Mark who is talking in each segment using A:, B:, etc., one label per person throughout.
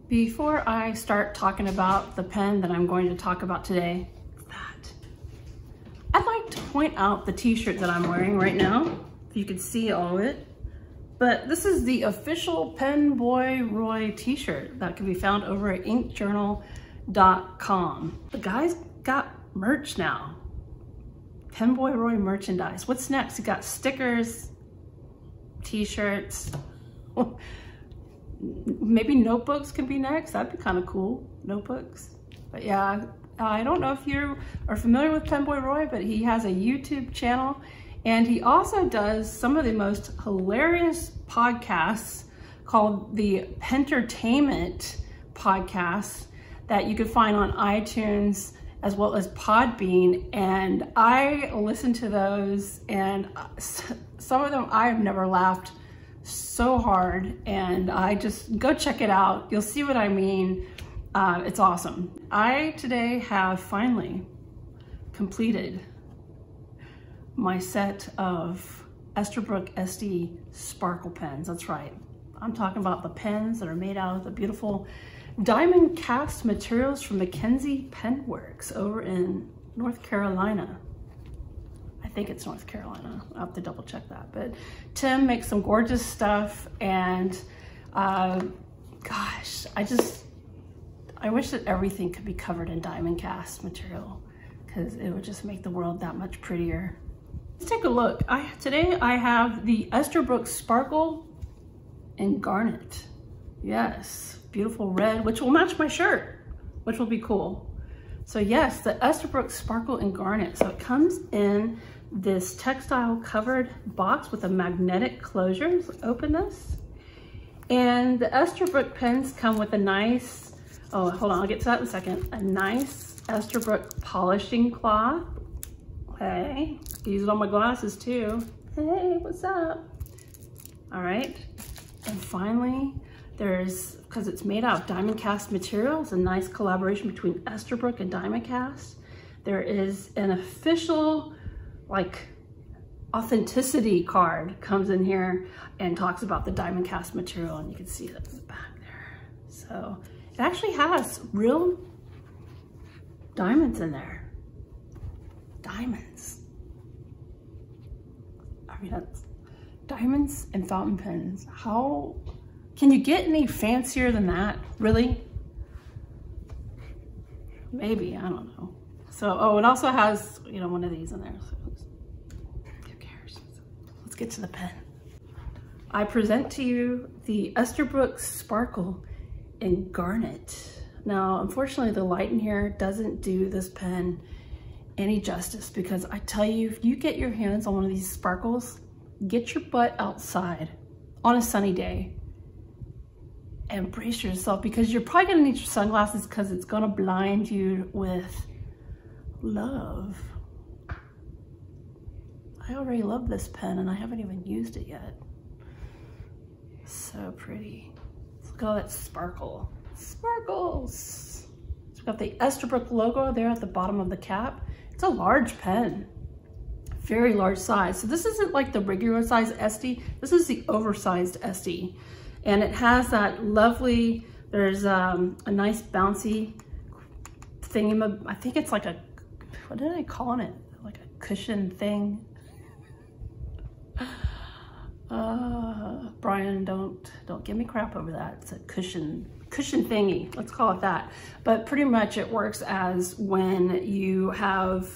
A: Before I start talking about the pen that I'm going to talk about today, I'd like to point out the t-shirt that I'm wearing right now, if you can see all of it. But this is the official Pen Boy Roy t-shirt that can be found over at inkjournal.com. The guy's got merch now. Pen Boy Roy merchandise. What's next? You got stickers, t-shirts. Maybe notebooks can be next. That'd be kind of cool, notebooks. But yeah, I don't know if you are familiar with Pen Boy Roy, but he has a YouTube channel, and he also does some of the most hilarious podcasts called the Pentertainment podcast that you can find on iTunes as well as Podbean. And I listen to those, and some of them I have never laughed so hard, and I just go check it out. You'll see what I mean. It's awesome. I today have finally completed my set of Esterbrook Estie Sparkle pens. That's right. I'm talking about the pens that are made out of the beautiful diamond cast materials from Mackenzie Pen Works over in North Carolina. I think it's North Carolina. I'll have to double check that. But Tim makes some gorgeous stuff, and gosh, I wish that everything could be covered in diamond cast material, because it would just make the world that much prettier. Let's take a look. Today I have the Esterbrook Sparkle in Garnet. Yes, beautiful red, which will match my shirt, which will be cool. So yes, the Esterbrook Sparkle in Garnet. So it comes in this textile covered box with a magnetic closure. So open this. And the Esterbrook pens come with a nice, oh, hold on, I'll get to that in a second. A nice Esterbrook polishing cloth. Hey, I use it on my glasses too. Hey, what's up? All right, and finally, there's, because it's made out of diamond cast materials, a nice collaboration between Esterbrook and diamond cast. There is an official, like, authenticity card comes in here and talks about the diamond cast material, and you can see that in the back there. So it actually has real diamonds in there. Diamonds. I mean, that's diamonds and fountain pens. How can you get any fancier than that? Really? Maybe, I don't know. So, oh, it also has, you know, one of these in there. So who cares? Let's get to the pen. I present to you the Esterbrook Sparkle in Garnet. Now, unfortunately, the light in here doesn't do this pen any justice, because I tell you, if you get your hands on one of these sparkles, get your butt outside on a sunny day and brace yourself, because you're probably gonna need your sunglasses, because it's gonna blind you with love. I already love this pen and I haven't even used it yet. So pretty. Look at all that sparkle. Sparkles. So we've got the Esterbrook logo there at the bottom of the cap. It's a large pen, very large size. So this isn't like the regular size Estie. This is the oversized Estie. And it has that lovely, there's a nice bouncy thingama. I think it's like a, what did I call it? Like a cushion thing. Brian, don't give me crap over that. It's a cushion thingy, let's call it that. But pretty much it works as when you have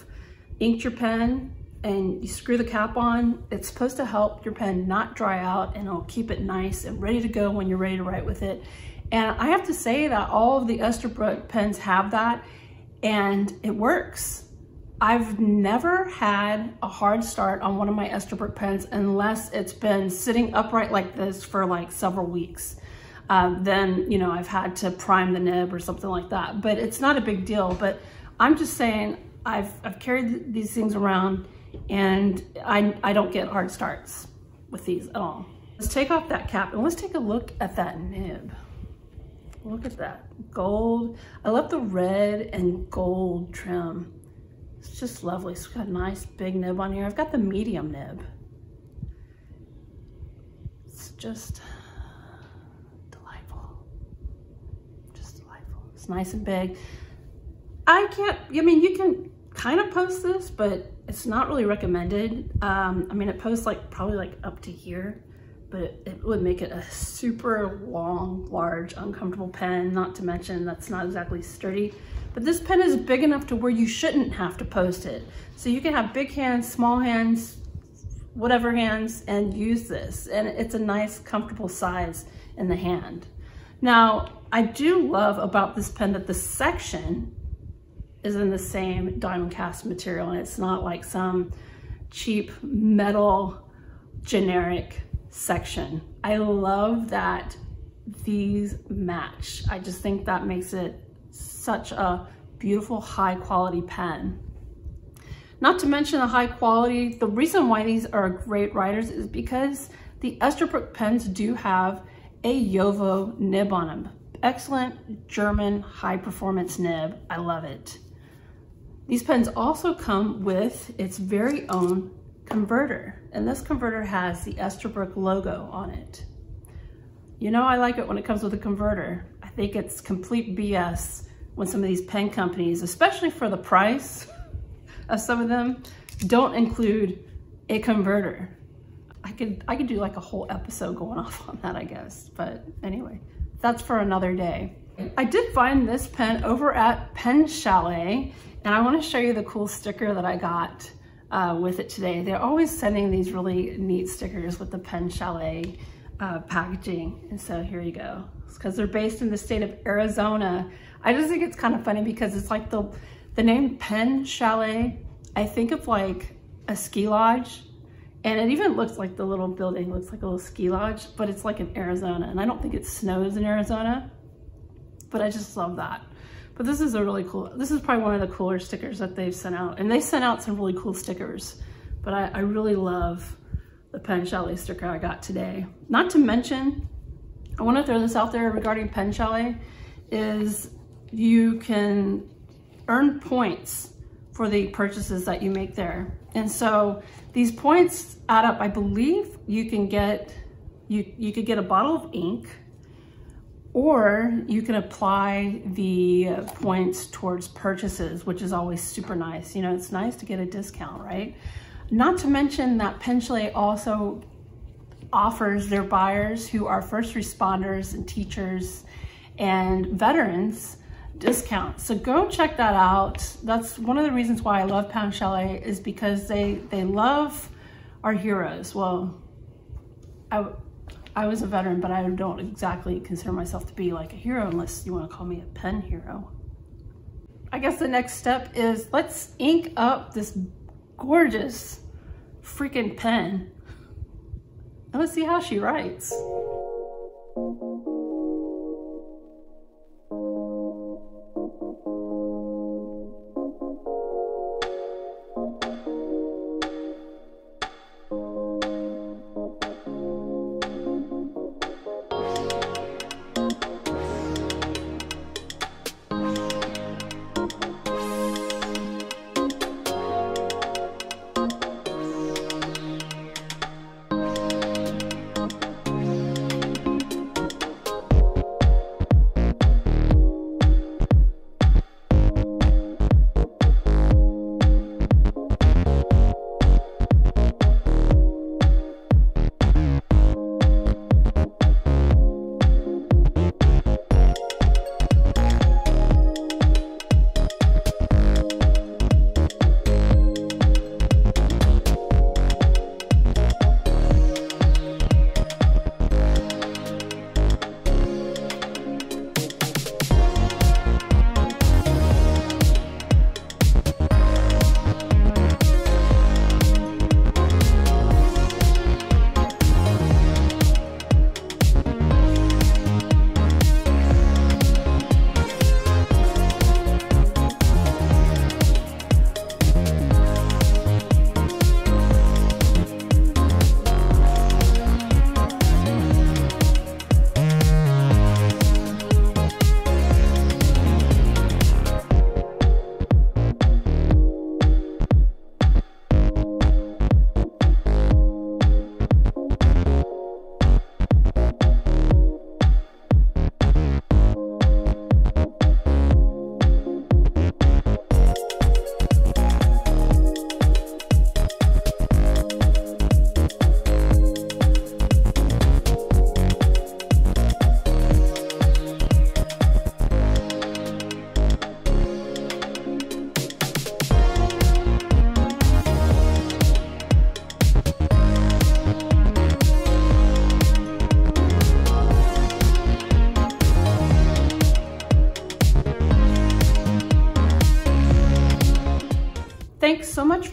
A: inked your pen and you screw the cap on, it's supposed to help your pen not dry out, and it'll keep it nice and ready to go when you're ready to write with it. And I have to say that all of the Esterbrook pens have that, and it works. I've never had a hard start on one of my Esterbrook pens unless it's been sitting upright like this for like several weeks. Then, you know, I've had to prime the nib or something like that, but it's not a big deal. But I'm just saying, I've carried these things around, and I don't get hard starts with these at all. Let's take off that cap and let's take a look at that nib. Look at that gold. I love the red and gold trim. It's just lovely. It's got a nice big nib on here. I've got the medium nib. It's just delightful. Just delightful. It's nice and big. I mean, you can kind of post this, but it's not really recommended. I mean, it posts like probably like up to here, but it would make it a super long, large, uncomfortable pen, not to mention that's not exactly sturdy. But this pen is big enough to where you shouldn't have to post it. So you can have big hands, small hands, whatever hands, and use this. And it's a nice, comfortable size in the hand. Now, I do love about this pen that the section is in the same diamond cast material, and it's not like some cheap metal generic section. I love that these match. I just think that makes it such a beautiful, high quality pen. Not to mention the high quality, the reason why these are great writers is because the Esterbrook pens do have a JoWo nib on them. Excellent German high performance nib. I love it. These pens also come with its very own converter, and this converter has the Esterbrook logo on it. You know, I like it when it comes with a converter. I think it's complete BS when some of these pen companies, especially for the price of some of them, don't include a converter. I could do like a whole episode going off on that, I guess. But anyway, that's for another day. I did find this pen over at Pen Chalet, and I want to show you the cool sticker that I got with it today. They're always sending these really neat stickers with the Pen Chalet packaging. And so here you go. It's because they're based in the state of Arizona. I just think it's kind of funny because it's like the name Pen Chalet, I think of like a ski lodge, and it even looks like the little building looks like a little ski lodge, but it's like in Arizona, and I don't think it snows in Arizona, but I just love that. But this is a really cool, this is probably one of the cooler stickers that they've sent out, and they sent out some really cool stickers, but I really love the Pen Chalet sticker I got today. Not to mention, I want to throw this out there regarding Pen Chalet, is you can earn points for the purchases that you make there. And so these points add up. I believe you can get, you could get a bottle of ink, or you can apply the points towards purchases, which is always super nice. You know, it's nice to get a discount, right? Not to mention that Pen Chalet also offers their buyers who are first responders and teachers and veterans discounts. So go check that out. That's one of the reasons why I love Pen Chalet, is because they love our heroes. Well, I was a veteran, but I don't exactly consider myself to be like a hero unless you want to call me a pen hero. I guess the next step is let's ink up this gorgeous freaking pen. And let's see how she writes.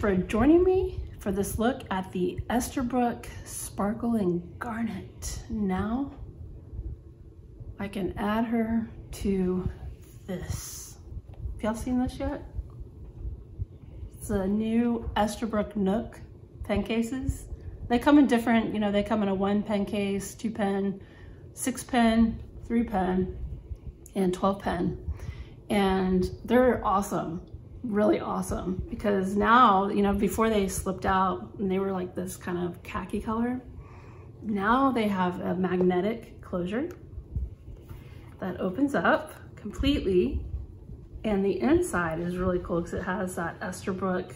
A: for joining me for this look at the Esterbrook Sparkle in Garnet. Now I can add her to this. Have y'all seen this yet? It's a new Esterbrook Nook pen cases. They come in different, you know, they come in a 1 pen case, 2 pen, 6 pen, 3 pen, and 12 pen. And they're awesome, really awesome, because now, you know, before they slipped out and they were like this kind of khaki color, now they have a magnetic closure that opens up completely. And the inside is really cool because it has that Esterbrook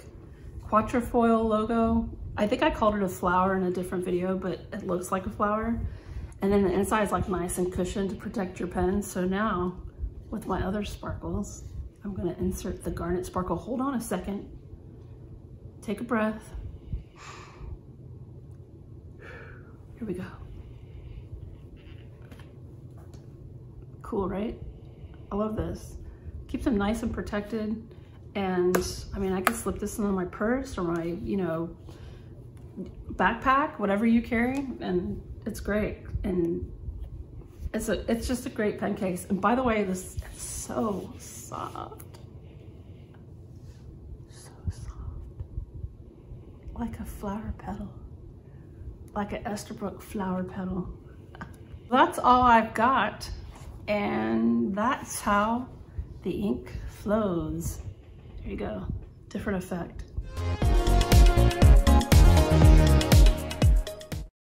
A: quatrefoil logo. I think I called it a flower in a different video, but it looks like a flower. And then the inside is like nice and cushioned to protect your pen. So now with my other sparkles, I'm gonna insert the Garnet Sparkle. Hold on a second. Take a breath. Here we go. Cool, right? I love this. Keeps them nice and protected. And I mean, I can slip this in my purse or my, you know, backpack, whatever you carry, and it's great. And it's just a great pen case. And by the way, this is so soft. So soft. Like a flower petal. Like an Esterbrook flower petal. That's all I've got. And that's how the ink flows. There you go, different effect.